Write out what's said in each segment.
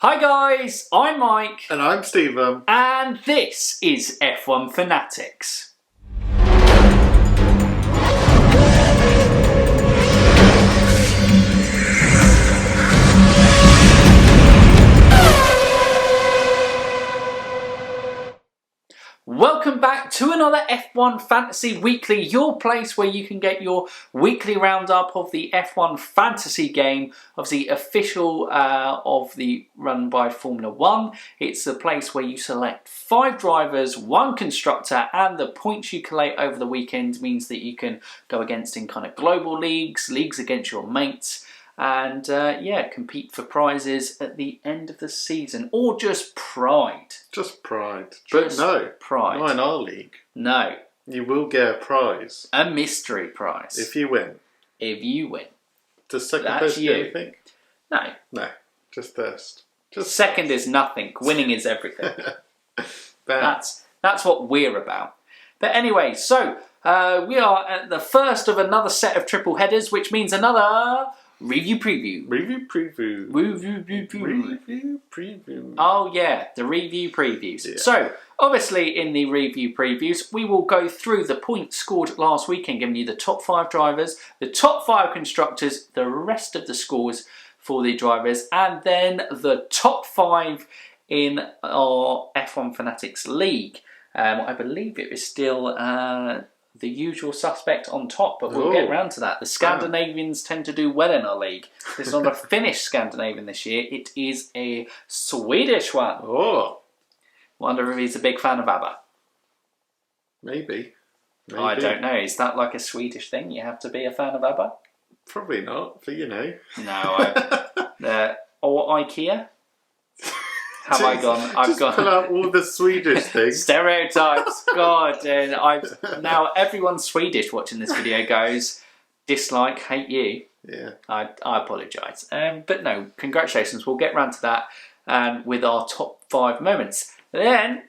Hi guys, I'm Mike. And I'm Stephen. And this is F1 Fanatics. Welcome back to another F1 Fantasy Weekly, your place where you can get your weekly roundup of the F1 Fantasy game, obviously official of the run by Formula 1. It's a place where you select 5 drivers, 1 constructor, and the points you collate over the weekend means that you can go against in kind of global leagues against your mates, and compete for prizes at the end of the season, or just pride. Just pride. No, pride. Not in our league. No. You will get a prize. A mystery prize. If you win. If you win. Does second person get anything? No. No. Just first. Just second is nothing. Winning is everything. That's what we're about. But anyway, so we are at the first of another set of triple headers, which means another review preview. Oh yeah, the review previews. Yeah. So, obviously in the review previews, we will go through the points scored last weekend, giving you the top 5 drivers, the top 5 constructors, the rest of the scores for the drivers, and then the top 5 in our F1 Fanatics League. I believe it is still the usual suspect on top, but we'll get around to that. The Scandinavians tend to do well in our league. It's not a Finnish Scandinavian this year, it is a Swedish one. Oh. Wonder if he's a big fan of ABBA. Maybe. I don't know. Is that like a Swedish thing? You have to be a fan of ABBA? Probably not, but you know. No, or IKEA? Have I gone? I've gone. Pull out all the Swedish things. Stereotypes. God, and now everyone Swedish watching this video goes dislike, hate you. Yeah. I apologise. But no, congratulations. We'll get round to that with our top 5 moments. Then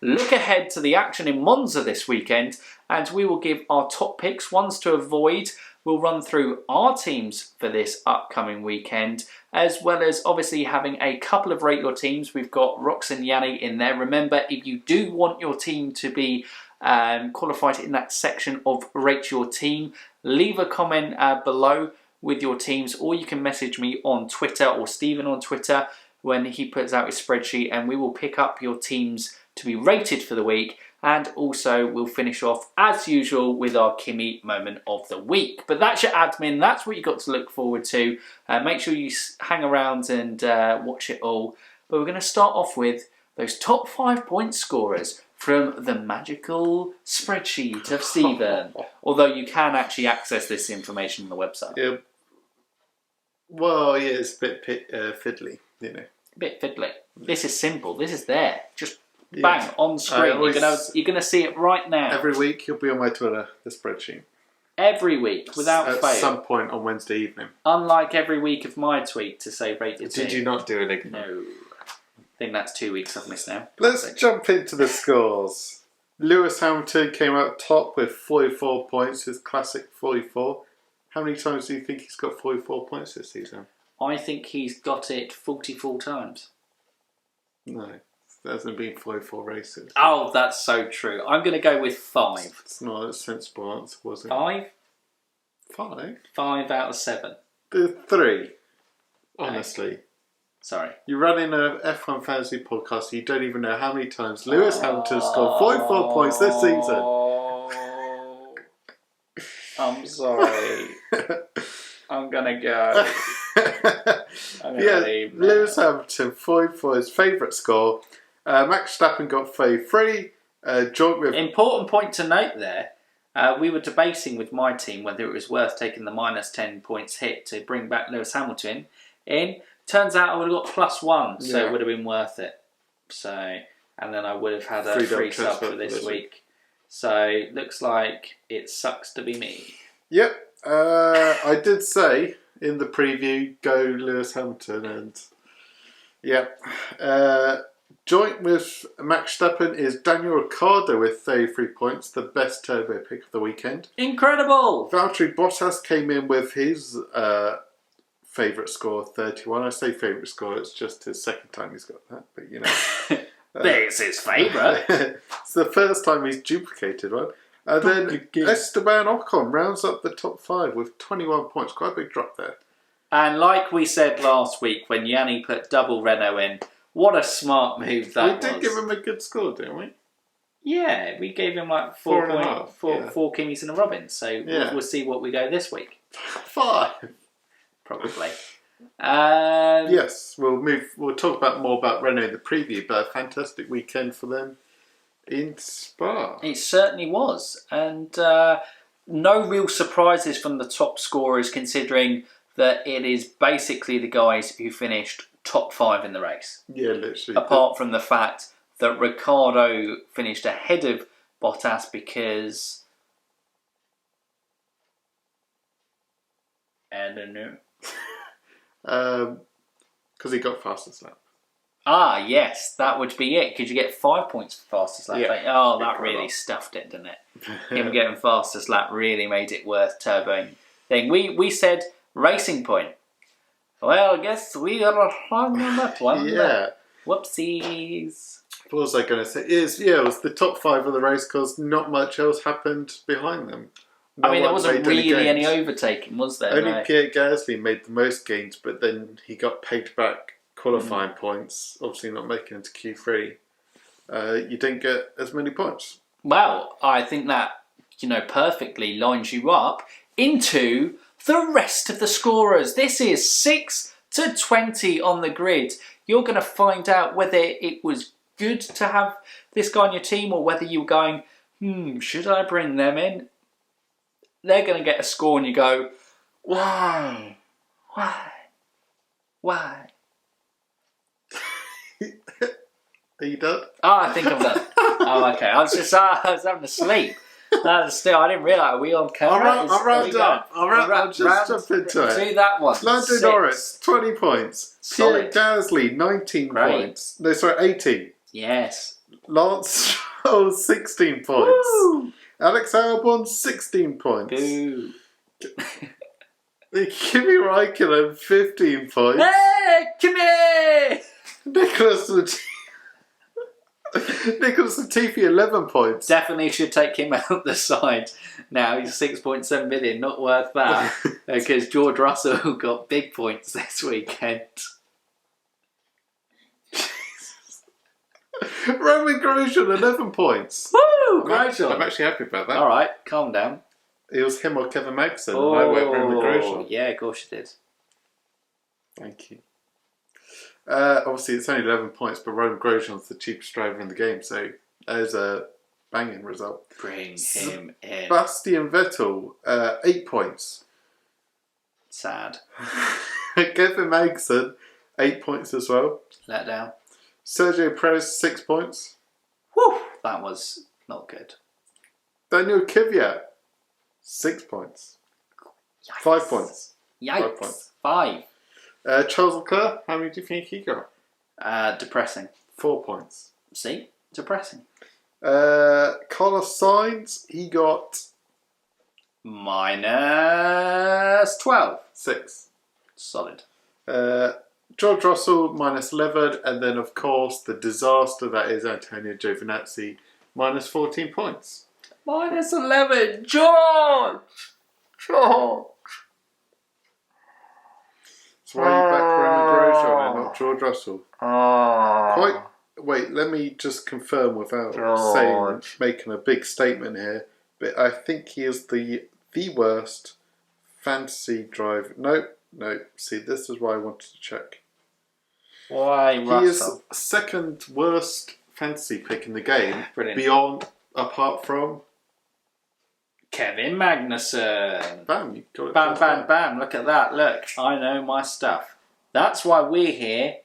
look ahead to the action in Monza this weekend, and we will give our top picks, ones to avoid. We'll run through our teams for this upcoming weekend, as well as obviously having a couple of Rate Your Teams. We've got Rox and Yanni in there. Remember, if you do want your team to be qualified in that section of Rate Your Team, leave a comment below with your teams, or you can message me on Twitter or Stephen on Twitter when he puts out his spreadsheet, and we will pick up your teams to be rated for the week. And also we'll finish off as usual with our Kimi moment of the week. But that's your admin, that's what you've got to look forward to. Make sure you hang around and watch it all. But we're going to start off with those top 5 point scorers from the magical spreadsheet of Stephen. Although you can actually access this information on the website. Yeah. Well, yeah, it's a bit fiddly, you know. A bit fiddly. This is simple, this is there. Just bang, on screen. You're gonna see it right now. Every week you'll be on my Twitter, the spreadsheet. Every week, without fail. At some point on Wednesday evening. Unlike every week of my tweet to say rate your team. Did you not do it again? No. I think that's 2 weeks I've missed now. Let's jump into the scores. Lewis Hamilton came out top with 44 points, his classic 44. How many times do you think he's got 44 points this season? I think he's got it 44 times. No. There hasn't been 44 races. Oh, that's so true. I'm going to go with 5. It's not a sensible answer, was it? 5? 5? 5 out of 7. 3. Honestly. Okay. Sorry. You're running an F1 Fantasy podcast, you don't even know how many times Lewis Hamilton scored 44 points this season. I'm sorry. I'm going to go. Lewis Hamilton, 44, his favourite score. Max Verstappen got 33. Joint with... Important point to note there. We were debating with my team whether it was worth taking the minus 10 points hit to bring back Lewis Hamilton in. Turns out I would have got +1, so it would have been worth it. So, and then I would have had a free sub for this week. So, looks like it sucks to be me. Yep. I did say in the preview, go Lewis Hamilton, and joint with Max Verstappen is Daniel Ricciardo with 33 points, the best turbo pick of the weekend. Incredible! Valtteri Bottas came in with his favourite score 31. I say favourite score, it's just his second time he's got that, but you know. It's his favourite. It's the first time he's duplicated one. And then Esteban Ocon rounds up the top 5 with 21 points. Quite a big drop there. And like we said last week when Yanni put double Renault in, what a smart move that was. We did give him a good score, didn't we? Yeah, we gave him like 4 Kimis and a Robin. So we'll see what we go this week. 5. Probably. Yes, we'll talk more about Renault in the preview, but a fantastic weekend for them in Spa. It certainly was. And no real surprises from the top scorers, considering that it is basically the guys who finished top 5 in the race. Yeah, literally. Apart from the fact that Ricciardo finished ahead of Bottas because... I don't know. Because he got fastest lap. Ah, yes, that would be it. Could you get 5 points for fastest lap? Yeah. Oh, that really stuffed it, didn't it? Him getting fastest lap really made it worth turboing thing. We said racing point. Well, I guess we are wrong on that one. Yeah. Whoopsies. What was I going to say? It was the top 5 of the race because not much else happened behind them. There wasn't really any overtaking, was there? Only Pierre Gasly made the most gains, but then he got paid back qualifying points, obviously not making it to Q3. You didn't get as many points. Well, I think that, perfectly lines you up into the rest of the scorers. This is 6 to 20 on the grid. You're going to find out whether it was good to have this guy on your team or whether you were going, should I bring them in? They're going to get a score and you go, why? Why? Are you done? Oh, I think I'm done. Oh, okay. I was having a sleep. I didn't realise. Are we on camera? I'll just jump into it. Do that one. Lando Norris, 20 points. Solid. Pierre Gasly, 19 points. No, sorry, 18. Yes. Lance Stroll, 16 points. Woo! Alex Albon, 16 points. Boo. Kimi Raikkonen, 15 points. Hey, Kimi! Nicholas Latifi, 11 points. Definitely should take him out the side now. He's 6.7 million, not worth that. Because George Russell got big points this weekend. Roman Grosjean, 11 points. Woo! Grosjean. I'm actually happy about that. Alright, calm down. It was him or Kevin Magnussen, and I went Roman Grosjean. Yeah, of course you did. Thank you. Obviously, it's only 11 points, but Roman Grosjean's the cheapest driver in the game, so there's a banging result. Bring him in. Sebastian Vettel, 8 points. Sad. Kevin Magnussen, 8 points as well. Let down. Sergio Perez, 6 points. Whew, that was not good. Daniel Kvyat, 6 points. Yikes. 5 points. Yikes. 5 points. 5. Charles Leclerc, how many do you think he got? Depressing. 4 points. See? Depressing. Carlos Sainz, he got... minus 12. 6. Solid. George Russell, minus 11. And then, of course, the disaster that is Antonio Giovinazzi, minus 14 points. Minus 11. George! So why are you back Roman Grosjean and not George Russell? Wait, let me just confirm without making a big statement here. But I think he is the worst fantasy driver. No. See, this is why I wanted to check. Why Russell? He is second worst fantasy pick in the game. Brilliant. Apart from Kevin Magnussen. Bam, you got it. Bam. Look at that. Look, I know my stuff. That's why we're here.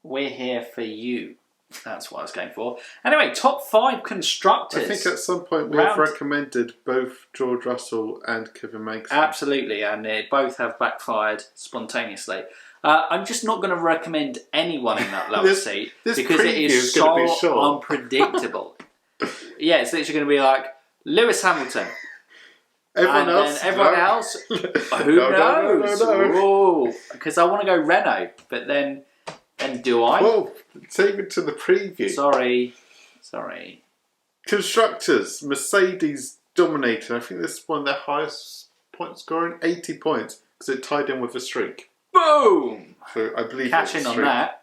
We're here for you. That's what I was going for. Anyway, top 5 constructors. I think at some point we have recommended both George Russell and Kevin Magnussen. Absolutely, and they both have backfired spontaneously. I'm just not going to recommend anyone in that lower seat because it is so unpredictable. Yeah, it's literally going to be like Lewis Hamilton. Everyone else? Everyone else? Who knows? No. Because I want to go Renault, but then do I? Well, take it to the preview. Sorry. Constructors, Mercedes dominated. I think this is one of their highest point scoring, 80 points, because it tied in with a streak. Boom! So I believe Cash in on that.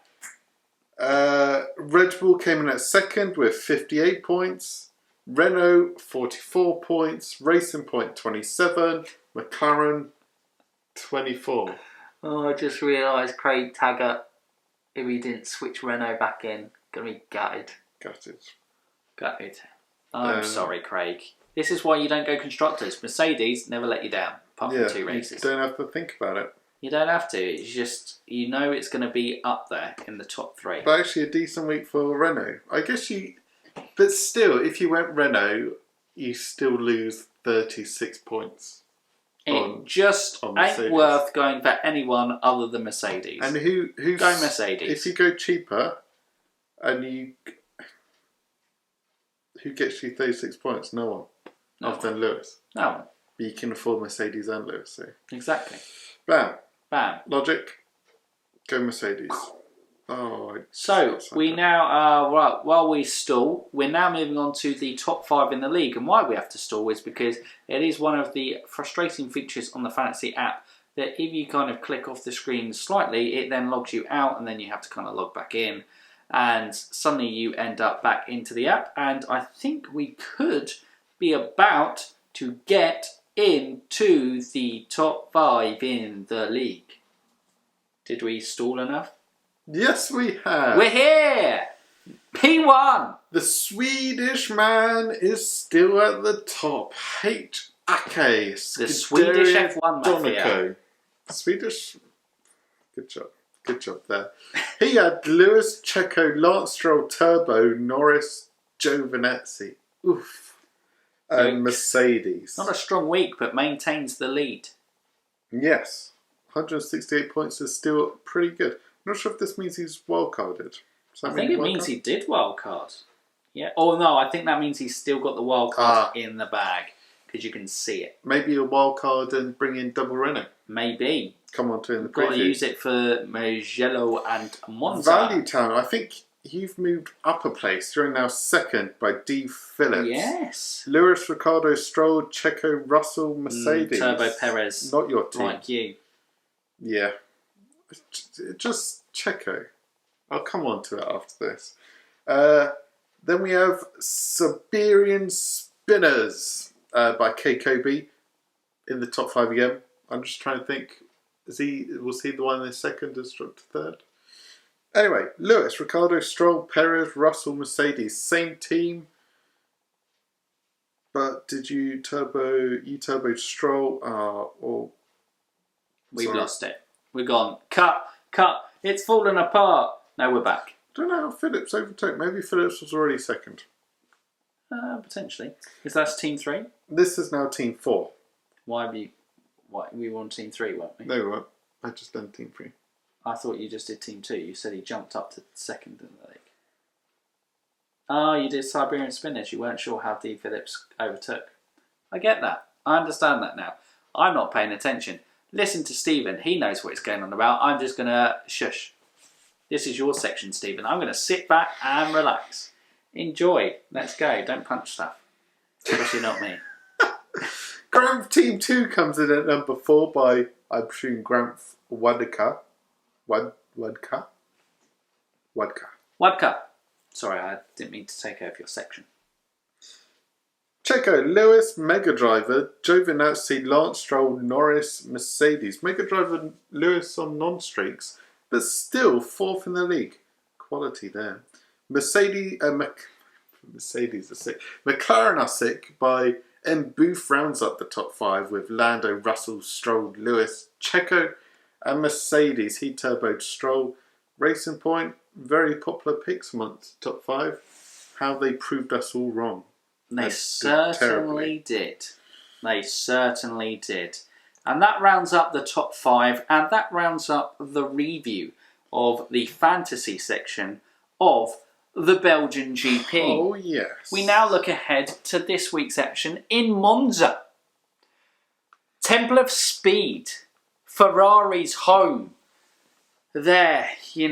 Red Bull came in at second with 58 points. Renault 44 points. Racing Point 27. McLaren 24. Oh, I just realised Craig Taggart, if he didn't switch Renault back in, gonna be gutted. Gutted. I'm sorry, Craig. This is why you don't go constructors. Mercedes never let you down, apart from 2 races. You don't have to think about it. You don't have to. It's just, it's going to be up there in the top 3. But actually a decent week for Renault. I guess but still, if you went Renault, you still lose 36 points. It just ain't worth going for anyone other than Mercedes. And who's go Mercedes? If you go cheaper, and who gets you 36 points? No one. Other than Lewis. No one. But you can afford Mercedes and Lewis. So. Exactly. Bam. Logic. Go Mercedes. So we now while we stall, we're now moving on to the top 5 in the league. And why we have to stall is because it is one of the frustrating features on the Fantasy app that if you kind of click off the screen slightly, it then logs you out and then you have to kind of log back in. And suddenly you end up back into the app. And I think we could be about to get into the top 5 in the league. Did we stall enough? Yes, we have. We're here! P1! The Swedish man is still at the top. H. Ake. The Swedish F1 mafia. Swedish. Good job there. He had Lewis, Checo, Lance Stroll, Turbo, Norris, Giovinazzi. Oof. And Mercedes. Not a strong week, but maintains the lead. Yes. 168 points is still pretty good. I'm not sure if this means he's wildcarded. I think it means he did wildcard. Yeah. Oh no, I think that means he's still got the wildcard in the bag because you can see it. Maybe a wildcard and bring in double Renault. Maybe. Come on to in the preview. Got to use it for Mugello and Monza. Value Town. I think you've moved up a place. You're now second by D. Phillips. Yes. Lewis, Ricardo, Stroll, Checo, Russell, Mercedes. Turbo Perez. Not your team. Like you. Yeah. Just Checo. I'll come on to it after this. Then we have Siberian Spinners by K. Kobe in the top 5 again. I'm just trying to think. Was he the one in the second and struck to third? Anyway, Lewis, Ricardo, Stroll, Perez, Russell, Mercedes, same team. But did you turbo Stroll? We've lost it. We're gone. Cut. It's fallen apart. Now we're back. I don't know how Phillips overtook. Maybe Phillips was already second. Potentially. Is that team 3? This is now team 4. Why we were on team 3, weren't we? No, we weren't. I just done team 3. I thought you just did team 2. You said he jumped up to second in the league. Oh, you did Siberian Spinners. You weren't sure how D. Phillips overtook. I get that. I understand that now. I'm not paying attention. Listen to Stephen. He knows what he's going on about. I'm just going to shush. This is your section, Stephen. I'm going to sit back and relax. Enjoy. Let's go. Don't punch stuff. Especially not me. Grant Team 2 comes in at number 4 by, I presume, Grant Wadka. Wadka. Sorry, I didn't mean to take over your section. Checo, Lewis, Mega Driver, Giovinazzi, Lance Stroll, Norris, Mercedes. Mega Driver, Lewis on non-streaks, but still 4th in the league. Quality there. Mercedes are sick. McLaren are sick by M. Booth rounds up the top 5 with Lando, Russell, Stroll, Lewis, Checo, and Mercedes. He turboed Stroll. Racing Point, very popular picks amongst top 5. How they proved us all wrong. They certainly did. They certainly did. And that rounds up the top 5, and that rounds up the review of the fantasy section of the Belgian GP. Oh, yes. We now look ahead to this week's action in Monza. Temple of Speed. Ferrari's home. There, You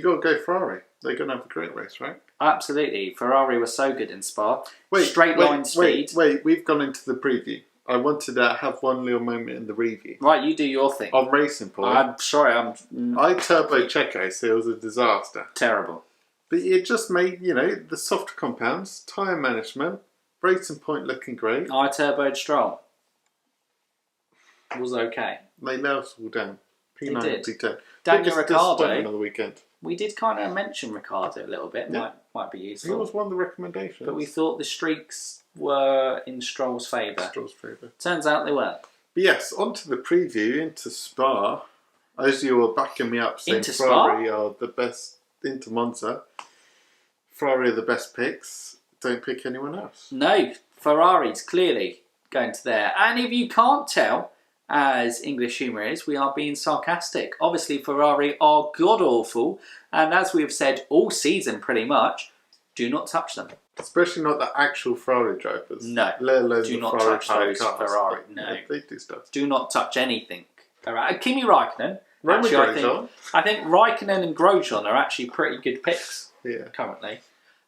got to go Ferrari. They're going to have a great race, right? Absolutely. Ferrari was so good in Spa. Straight line speed. Wait, we've gone into the preview. I wanted to have one little moment in the review. Right, you do your thing. On Racing Point. I'm sorry, I turbo Checo, so it was a disaster. terrible. But it just made, the softer compounds, tyre management, Racing Point looking great. I turboed Stroll. It was okay. They let us all down. P9 did. P10. Daniel Ricciardo. On the weekend. We did kind of mention Ricciardo a little bit. Yeah. Might be useful. He was one of the recommendations. But we thought the streaks were in Stroll's favour. Turns out they weren't. But yes, on to the preview, into Spa. As you were backing me up saying Into Ferrari are the best, into Monza. Ferrari are the best picks. Don't pick anyone else. No, Ferrari's clearly going to there. And if you can't tell, as English humour is, we are being sarcastic. Obviously, Ferrari are god-awful. And as we have said all season pretty much, do not touch them. Especially not the actual Ferrari drivers. No. Let alone Do the not Ferrari touch those cars. Ferrari. No. Yeah, they do stuff. Do not touch anything. Kimi Raikkonen. Roman Actually, Grosjean. I think Raikkonen and Grosjean are actually pretty good picks currently.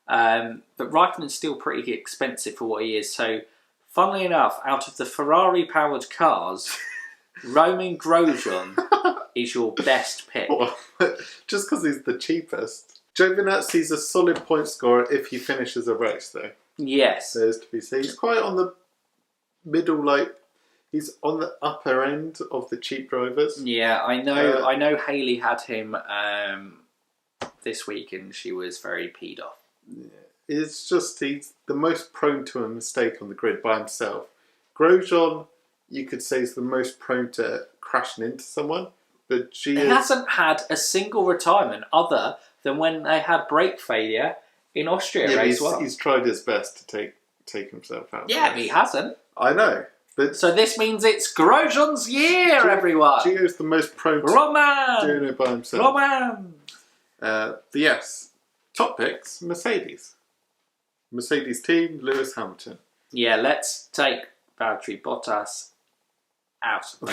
But Raikkonen's still pretty expensive for what he is. So, funnily enough, out of the Ferrari-powered cars, Roman Grosjean is your best pick. Just because he's the cheapest. Giovinazzi's a solid point scorer if he finishes a race, though. Yes. There's to be seen. He's quite on the middle, he's on the upper end of the cheap drivers. Yeah, I know. I know Hayley had him this week, and she was very peed off. Yeah. It's just he's the most prone to a mistake on the grid by himself. Grosjean, you could say, is the most prone to crashing into someone. But he hasn't had a single retirement other than when they had brake failure in Austria as well. He's tried his best to take himself out. Yeah, but he hasn't. I know. But so this means it's Grosjean's year, everyone. Gio's the most prone to doing it by himself. Roman! But yes, top picks, Mercedes. Mercedes team, Lewis Hamilton. Yeah, let's take Valtteri Bottas out of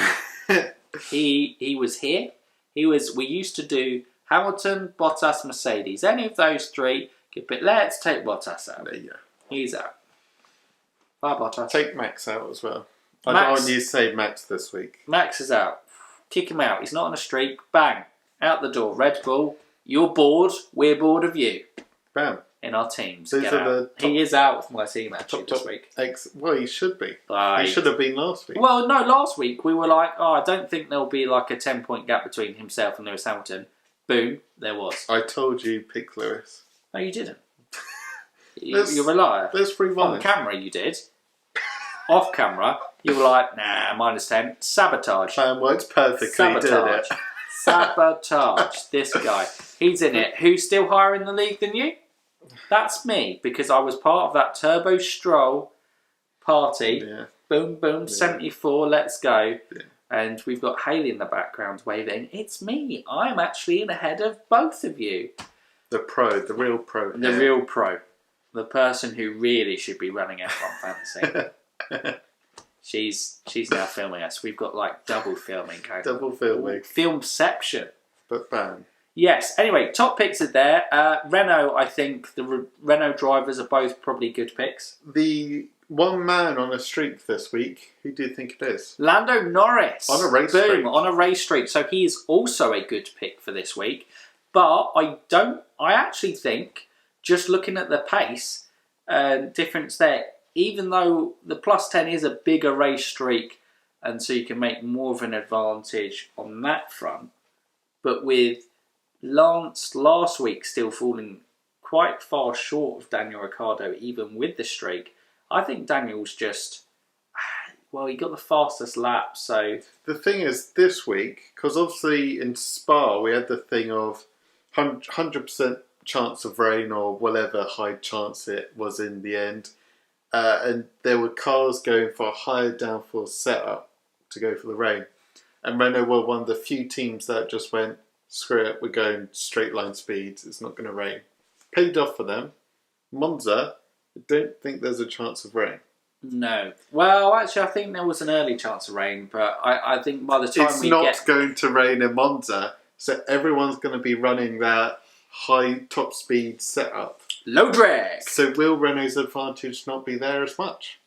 that. He was here. We used to do Hamilton, Bottas, Mercedes. Any of those three, but let's take Bottas out. There you go. He's out. Bye, Bottas. Take Max out as well. I don't want you to say Max this week. Max is out. Kick him out. He's not on a streak. Bang. Out the door. Red Bull, you're bored. We're bored of you. Bam. In our teams. These are the top, he is out of my team actually this week. Well, he should be. He should have been last week. Well, no, last week we were like, I don't think there'll be like a 10-point gap between himself and Lewis Hamilton. Boom, there was. I told you pick Lewis. No, you didn't. You're a liar. Let's rewind. On camera you did. Off camera, you were like, nah, -10. Sabotage. Plan works perfectly. Sabotage. Sabotage. This guy. He's in it. Who's still higher in the league than you? That's me, because I was part of that Turbo Stroll party. Yeah. Boom, boom, 74, let's go. Yeah. And we've got Hayley in the background waving. It's me. I'm actually in ahead of both of you. The real pro. The real pro. The person who really should be running F1 Fantasy. She's now filming us. We've got like double filming. Double filming. Filmception. But bam. Yes, anyway, top picks are there. Renault, I think the Renault drivers are both probably good picks. The one man on a streak this week, who do you think it is? Lando Norris. On a race streak. On a race streak. So he is also a good pick for this week. But I actually think, just looking at the pace difference there, even though the +10 is a bigger race streak, and so you can make more of an advantage on that front, but with Lance last week still falling quite far short of Daniel Ricciardo, even with the streak, I think Daniel's just, well, he got the fastest lap, so... The thing is, this week, because obviously in Spa we had the thing of 100% chance of rain or whatever high chance it was in the end, and there were cars going for a higher downforce setup to go for the rain, and Renault were one of the few teams that just went, screw it, we're going straight line speeds, it's not going to rain. Paid off for them. Monza, I don't think there's a chance of rain. No. Well, actually, I think there was an early chance of rain, but I think by the time It's not going to rain in Monza, so everyone's going to be running that high top speed setup. Low drag! So will Renault's advantage not be there as much?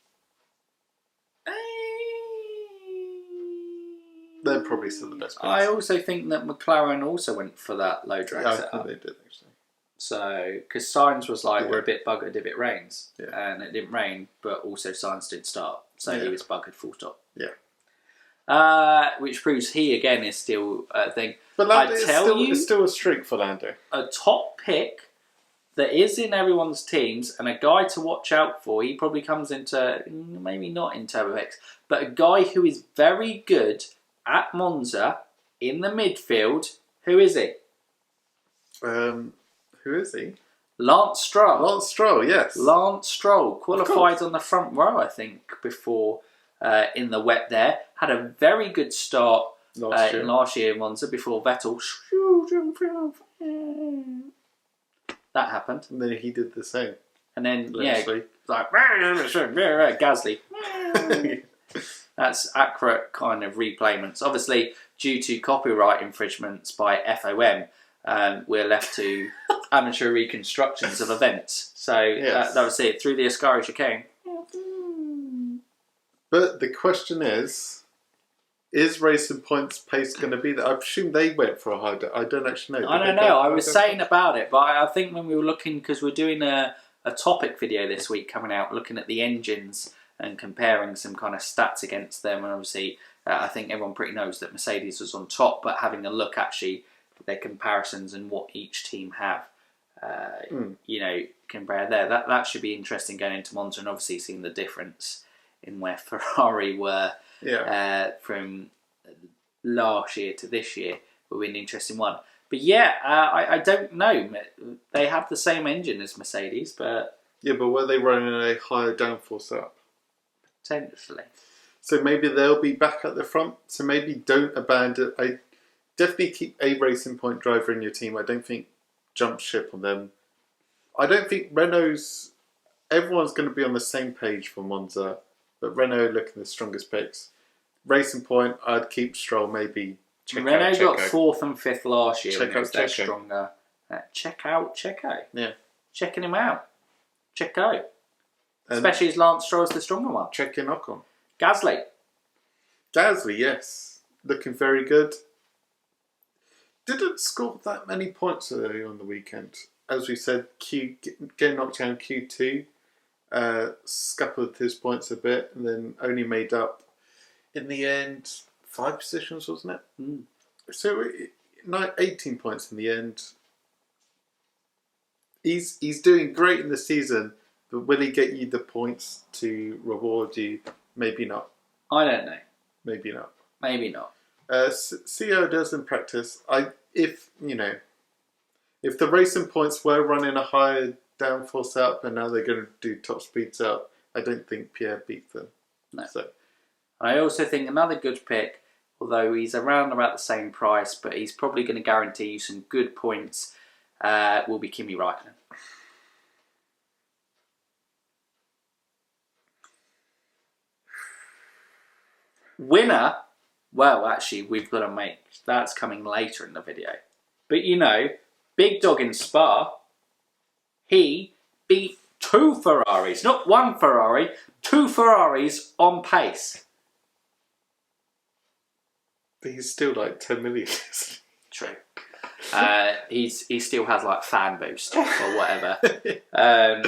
They're probably still the best players. I also think that McLaren also went for that low drag I setup. think they did, actually. So, because Sainz was like, we're a bit buggered if it rains. Yeah. And it didn't rain, but also Sainz did start. So he was buggered full stop. Yeah. Which proves he, again, is still a thing. But Lando, it's still a streak for Lando. A top pick that is in everyone's teams and a guy to watch out for. He probably comes into, maybe not in Turbo X, but a guy who is very good at Monza in the midfield. Who is he? Who is he? Lance Stroll. Lance Stroll, yes. Lance Stroll qualified on the front row, I think, before in the wet there. Had a very good start last year in Monza before Vettel. That happened. And then he did the same. And then, like, Gasly. That's accurate kind of replayments. Obviously, due to copyright infringements by FOM, we're left to amateur reconstructions of events. So that was it. Through the Ascari chicane. But the question is Racing Point's pace going to be there? I presume they went for a high... I don't actually know. I don't know. I was saying about it, but I think when we were looking, because we're doing a topic video this week coming out, looking at the engines and comparing some kind of stats against them. And obviously, I think everyone pretty knows that Mercedes was on top, but having a look actually at their comparisons and what each team have, compare there. That should be interesting going into Monza and obviously seeing the difference in where Ferrari were from last year to this year will be an interesting one. But I don't know. They have the same engine as Mercedes, but... Yeah, but were they running a higher downforce up? Potentially. So maybe they'll be back at the front. So maybe don't abandon... I definitely keep a Racing Point driver in your team. I don't think jump ship on them. I don't think Renault's... Everyone's going to be on the same page for Monza. But Renault looking the strongest picks. Racing Point, I'd keep Stroll, maybe Renault got 4th and 5th last year when it was their stronger. Check out Checo. Yeah. Checking him out. Checo. Especially as Lance Stroll's the stronger one. Check in Ocon. Gasly, yes. Looking very good. Didn't score that many points early on the weekend. As we said, getting knocked down Q2. Scuppered his points a bit and then only made up in the end 5 positions, wasn't it? So 18 points in the end. He's doing great in the season, but will he get you the points to reward you? Maybe not. I don't know. Maybe not. Maybe not. See how it does in practice. If the Racing Points were running a higher downforce up and now they're going to do top speeds up, I don't think Pierre beat them. No. So. I also think another good pick, although he's around about the same price, but he's probably going to guarantee you some good points, will be Kimi Räikkönen. Winner, well, actually, we've got to make, that's coming later in the video. But big dog in Spa, he beat 2 Ferraris, not 1 Ferrari, 2 Ferraris on pace. But he's still like 10 million. True. He still has like fan boost or whatever. All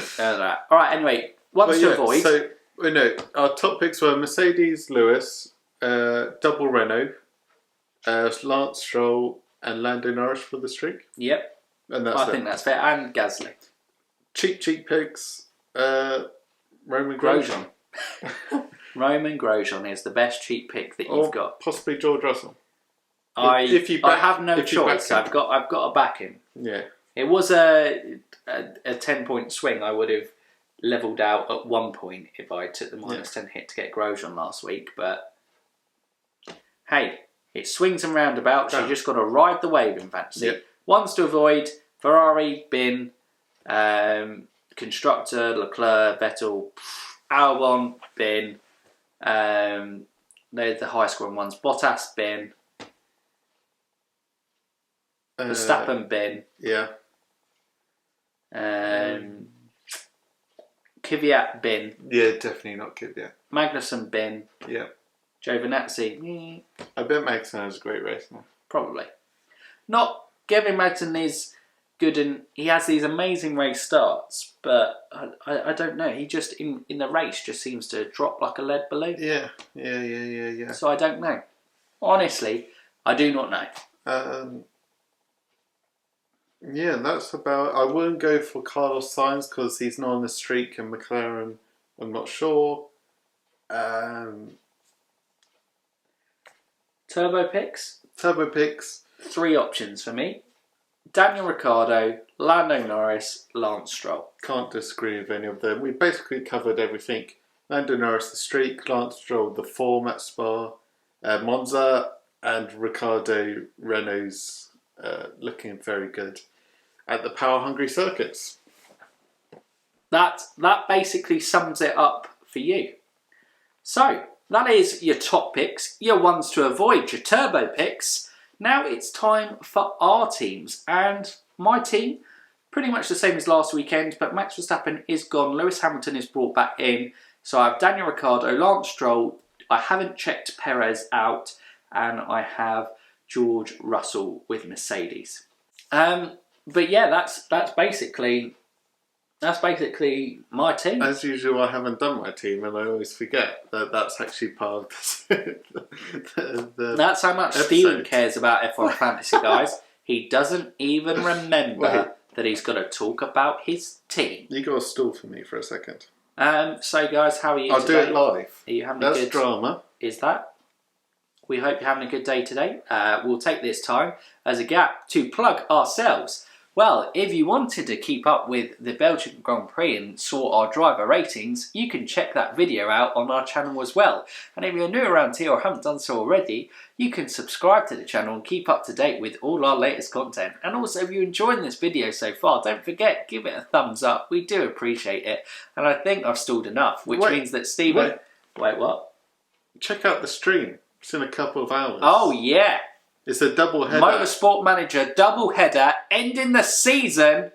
right, anyway, ones to avoid. So, our top picks were Mercedes, Lewis, double Renault, Lance Stroll, and Lando Norris for the streak. Yep. And I think that's fair. And Gasly. Cheap picks. Roman Grosjean. Roman Grosjean is the best cheap pick that you've got. Possibly George Russell. I have no choice. I've got to back him. Yeah. It was a 10-point swing. I would have levelled out at 1 point if I took the -10 hit to get Grosjean last week. But hey, it swings and roundabouts. You just got to ride the wave in fantasy. Yep. Ones to avoid: Ferrari, Bin, constructor, Leclerc, Vettel. Albon, bin. They're the high scoring ones. Bottas, bin. Verstappen, bin. Yeah. Kvyat, bin. Yeah, definitely not Kvyat. Magnussen, bin. Yeah. Giovinazzi, I bet Magnussen has a great race now. probably. Not Gavin Magnussen is good and he has these amazing race starts, but I don't know. He just in the race just seems to drop like a lead balloon. Yeah. So I don't know. Honestly, I do not know. Yeah, that's about. I wouldn't go for Carlos Sainz because he's not on the streak, and McLaren, I'm not sure. Turbo picks. 3 options for me. Daniel Ricciardo, Lando Norris, Lance Stroll. Can't disagree with any of them. We basically covered everything. Lando Norris the streak, Lance Stroll the form at Spa, Monza, and Ricciardo Renault's looking very good at the power-hungry circuits. That basically sums it up for you. So, that is your top picks, your ones to avoid, your turbo picks. Now it's time for our teams. And my team, pretty much the same as last weekend, but Max Verstappen is gone. Lewis Hamilton is brought back in. So I have Daniel Ricciardo, Lance Stroll. I haven't checked Perez out. And I have George Russell with Mercedes. But yeah, that's basically my team. As usual, I haven't done my team, and I always forget that that's actually part of the That's how much episode. Steven cares about F1 Fantasy, guys. He doesn't even remember that he's got to talk about his team. You got a stall for me for a second. So, guys, how are you I'll today? do it live. Are you having That's a good drama. Is that? We hope you're having a good day today. We'll take this time as a gap to plug ourselves. Well, if you wanted to keep up with the Belgian Grand Prix and saw our driver ratings, you can check that video out on our channel as well. And if you're new around here or haven't done so already, you can subscribe to the channel and keep up to date with all our latest content. And also, if you're enjoying this video so far, don't forget, give it a thumbs up. We do appreciate it. And I think I've stalled enough, which means that Stephen... Wait, what? Check out the stream. It's in a couple of hours. Oh, yeah. It's a double header. Motorsport Manager double header ending the season.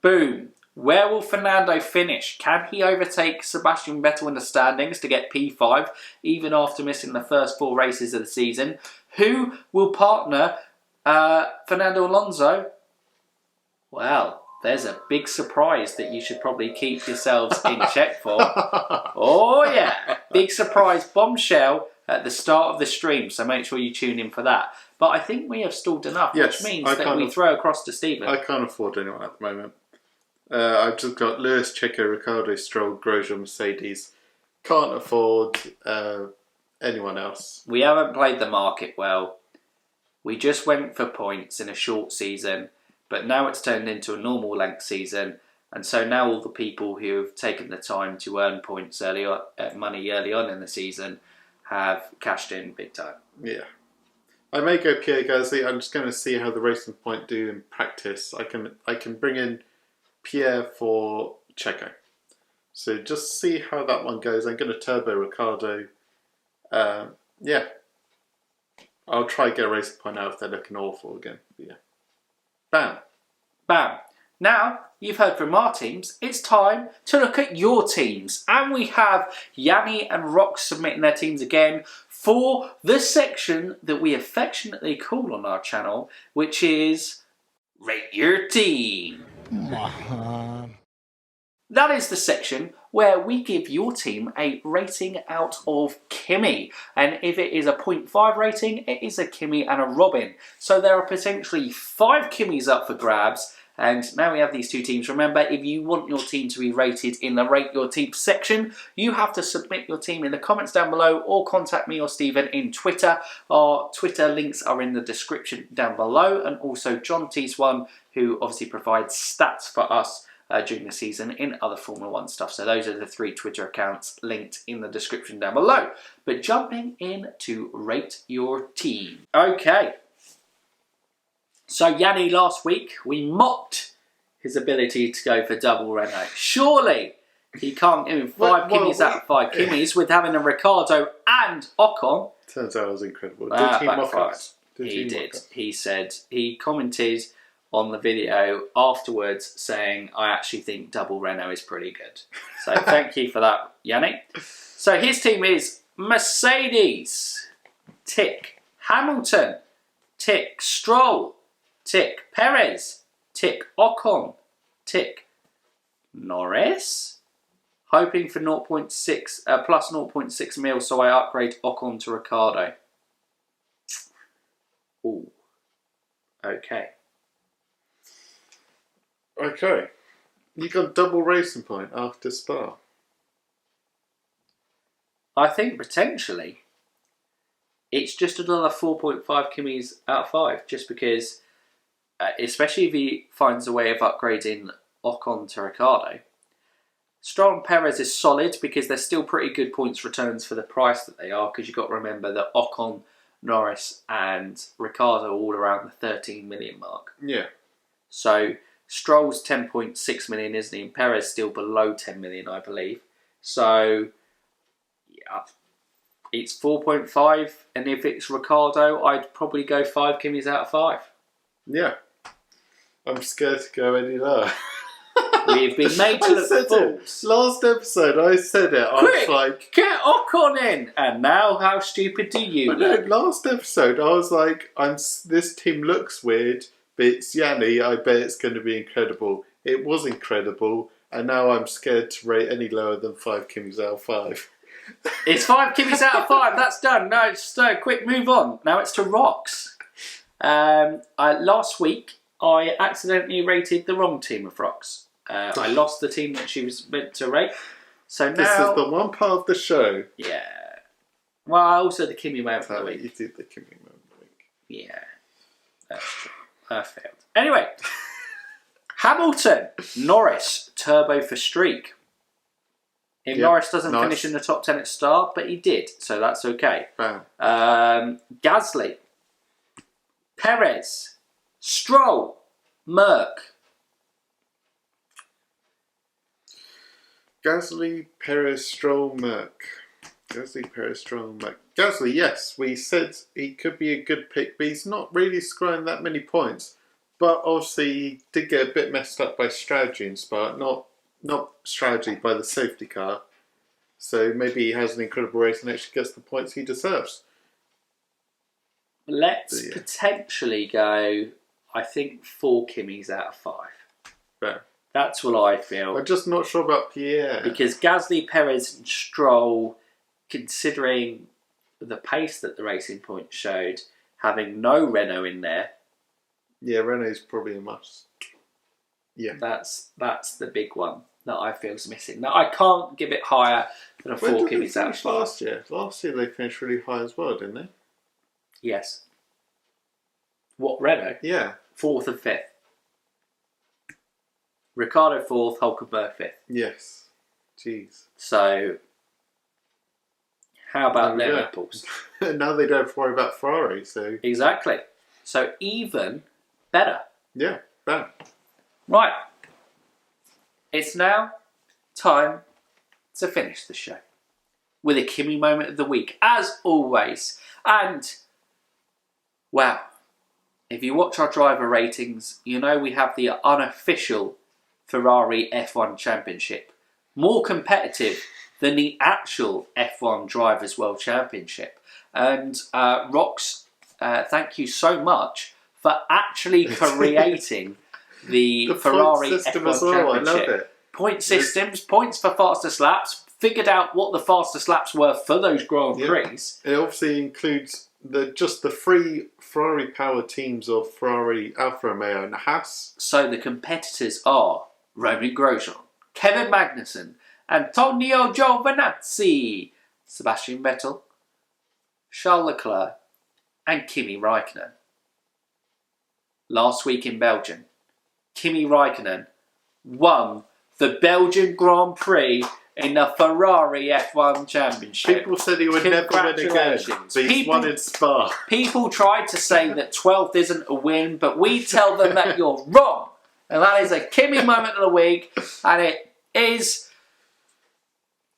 Boom. Where will Fernando finish? Can he overtake Sebastian Vettel in the standings to get P5 even after missing the first 4 races of the season? Who will partner Fernando Alonso? Well, there's a big surprise that you should probably keep yourselves in check for. Oh yeah, big surprise bombshell at the start of the stream, so make sure you tune in for that. But I think we have stalled enough, which means that we throw across to Stephen. I can't afford anyone at the moment. I've just got Lewis, Checo, Ricciardo, Stroll, Grosjean, Mercedes. Can't afford anyone else. We haven't played the market well. We just went for points in a short season, but now it's turned into a normal length season. And so now all the people who have taken the time to earn points money early on in the season have cashed in big time. Yeah. I may go Pierre Gasly. I'm just going to see how the Racing Point do in practice. I can bring in Pierre for Checo. So just see how that one goes. I'm going to turbo Ricciardo. Yeah. I'll try to get a Racing Point out if they're looking awful again. But yeah. Bam. Bam. Now, you've heard from our teams, it's time to look at your teams. And we have Yanni and Rox submitting their teams again for the section that we affectionately call on our channel, which is Rate Your Team. That is the section where we give your team a rating out of Kimi. And if it is a 0.5 rating, it is a Kimi and a Robin. So there are potentially 5 Kimis up for grabs. And now we have these 2 teams. Remember, if you want your team to be rated in the Rate Your Team section, you have to submit your team in the comments down below or contact me or Stephen in Twitter. Our Twitter links are in the description down below. And also John Tees1, who obviously provides stats for us during the season in other Formula 1 stuff. So those are the 3 Twitter accounts linked in the description down below. But jumping in to Rate Your Team. Okay. So Yanni last week, we mocked his ability to go for double Renault. Surely He can't give him 5 Kimmys out of 5 Kimmys with having a Ricciardo and Ocon. Turns out it was incredible. Did he mock us? He did. He said, he commented on the video afterwards saying, I actually think double Renault is pretty good. So thank you for that, Yannick. So his team is Mercedes, tick. Hamilton, tick. Stroll, tick. Perez, tick. Ocon, tick. Norris, hoping for 0.6 plus 0.6 mil, so I upgrade Ocon to Ricciardo. Ooh. Okay. Okay. You got double racing point after Spa. I think potentially it's just another 4.5 Kimmys out of 5, just because, especially if he finds a way of upgrading Ocon to Ricciardo. Stroll and Perez is solid because they're still pretty good points returns for the price that they are, because you've got to remember that Ocon, Norris and Ricciardo are all around the 13 million mark. Yeah. So Stroll's 10.6 million, isn't he? And Perez still below 10 million, I believe. So, yeah, it's 4.5. And if it's Ricciardo, I'd probably go 5 Kimmys out of 5. Yeah. I'm scared to go any lower. We've been made to look fools. Last episode, I said it. I was like, get Ocon in. And now, how stupid do you look? Last episode, I was like, this team looks weird, but it's Yanni. I bet it's going to be incredible. It was incredible, and now I'm scared to rate any lower than 5 Kimmys out of 5. It's 5 Kimmys out of 5. That's done. No, it's just quick move on. Now it's to Rocks. Last week, I accidentally rated the wrong team of Rocks. I lost the team that she was meant to rate. So now... This is the one part of the show. Yeah. Well, also the Kimi moment of the week. You did the Kimi moment of the week. Yeah. That's true. I failed. Anyway. Hamilton. Norris. Turbo for streak. If Norris doesn't finish in the top 10 at start, but he did. So that's okay. Gasly. Perez. Stroll. Merck. Gasly, Perez, Stroll, Merck. Gasly, Perez, Stroll, Merck. Gasly, yes, we said he could be a good pick, but he's not really scoring that many points. But obviously, he did get a bit messed up by strategy in Spa, not strategy, by the safety car. So maybe he has an incredible race and actually gets the points he deserves. Let's potentially go, I think, 4 Kimmys out of 5. Fair. That's what I feel. I'm just not sure about Pierre. Because Gasly, Perez and Stroll, considering the pace that the Racing Point showed, having no Renault in there... Yeah, Renault's probably a must. Yeah. That's the big one that I feel is missing. Now, I can't give it higher than a 4 Kimmys out of 5. Last year? Last year they finished really high as well, didn't they? Yes. What, Renault? Yeah. 4th and 5th. Ricciardo 4th, Hulkenberg 5th. Yes. Jeez. So, how about them apples? Now they don't have to worry about Ferrari, so... Exactly. So, even better. Yeah, bam. Right. It's now time to finish the show with a Kimi moment of the week, as always. And, wow, if you watch our driver ratings, you know we have the unofficial Ferrari F1 Championship. More competitive than the actual F1 Drivers' World Championship. And Rox, thank you so much for actually creating the Ferrari point system F1 as well. Championship. I love it. Point systems, points for fastest laps, figured out what the fastest laps were for those Grand Prix. It obviously includes just the 3 Ferrari power teams of Ferrari, Alfa Romeo and Haas. So the competitors are Roman Grosjean, Kevin Magnussen, Antonio Giovinazzi, Sebastian Vettel, Charles Leclerc and Kimi Raikkonen. Last week in Belgium, Kimi Raikkonen won the Belgian Grand Prix in the Ferrari F1 Championship. People said he would never win again, but he's won in Spa. People tried to say that 12th isn't a win, but we tell them that you're wrong. And that is a Kimi moment of the week, and it is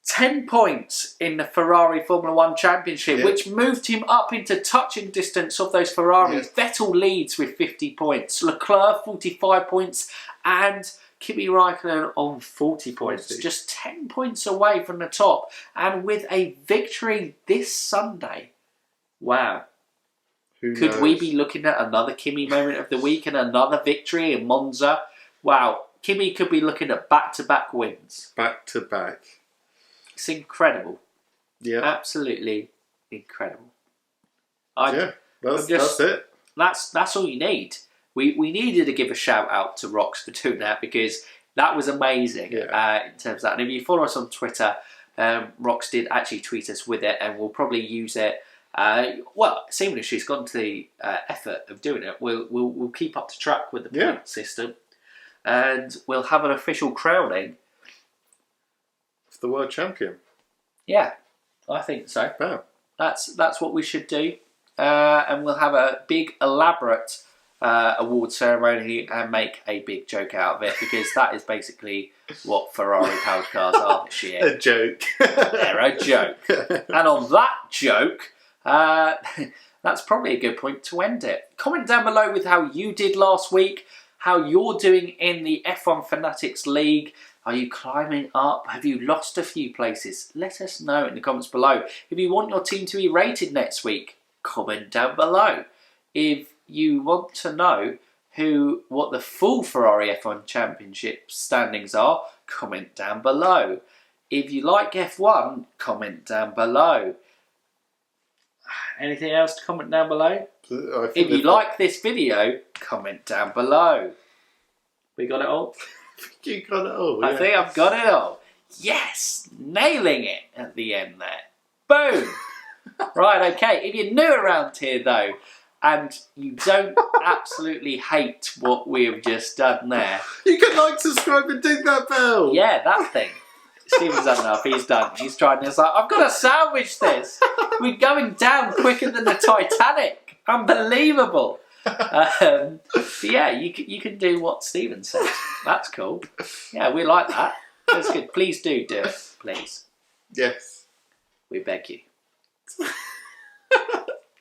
10 points in the Ferrari Formula 1 Championship, Yeah. which moved him up into touching distance of those Ferraris. Yeah. Vettel leads with 50 points, Leclerc 45 points, and Kimi Raikkonen on 40 points. 40. Just 10 points away from the top, and with a victory this Sunday. Wow. Could we be looking at another Kimi moment of the week and another victory in Monza? Wow, Kimi could be looking at back-to-back wins. Back to back. It's incredible. Yeah. Absolutely incredible. That's it. That's all you need. We needed to give a shout out to Rox for doing that, because that was amazing in terms of that. And if you follow us on Twitter, Rox did actually tweet us with it, and we'll probably use it. Seeing as she's gone to the effort of doing it, we'll keep up to track with the point system, and we'll have an official crowning of the world champion. Yeah, I think so. Yeah. That's what we should do, and we'll have a big elaborate award ceremony and make a big joke out of it, because that is basically what Ferrari powered cars are this year. A joke. They're a joke. And on that joke, that's probably a good point to end it. Comment down below with how you did last week, how you're doing in the F1 Fanatics League. Are you climbing up? Have you lost a few places? Let us know in the comments below. If you want your team to be rated next week, comment down below. If you want to know what the full Ferrari F1 Championship standings are, comment down below. If you like F1, comment down below. Anything else to comment down below? If you like this video, comment down below. We got it all? You got it all. I think I've got it all. Yes! Nailing it at the end there. Boom! Right, okay. If you're new around here though, and you don't absolutely hate what we've just done there, you can like, subscribe and ding that bell. Yeah, that thing. Steven's done enough. He's done. He's trying this. Like, I've got to salvage this. We're going down quicker than the Titanic. Unbelievable. Yeah, you can do what Steven said. That's cool. Yeah, we like that. That's good. Please do it. Please. Yes. We beg you.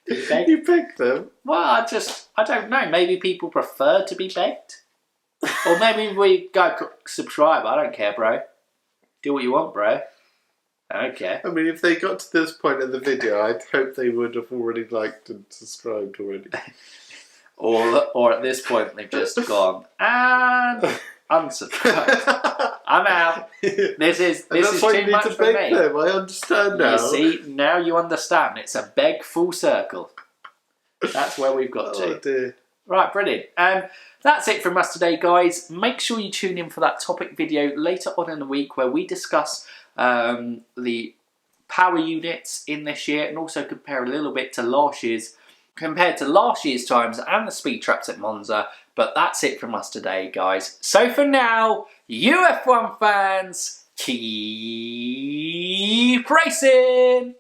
You beg them? Well, I don't know. Maybe people prefer to be begged. Or maybe we go subscribe. I don't care, bro. Do what you want, bro. I don't care. I mean, if they got to this point in the video, I'd hope they would have already liked and subscribed already. or at this point, they've just gone and unsubscribed. I'm out. This is too much for me. Them. I understand now. You see, now you understand. It's a beg full circle. That's where we've got to. Oh dear. Right, brilliant. That's it from us today, guys. Make sure you tune in for that topic video later on in the week, where we discuss the power units in this year, and also compare a little bit to last year's times and the speed traps at Monza. But that's it from us today, guys. So for now, you F1 fans, keep racing!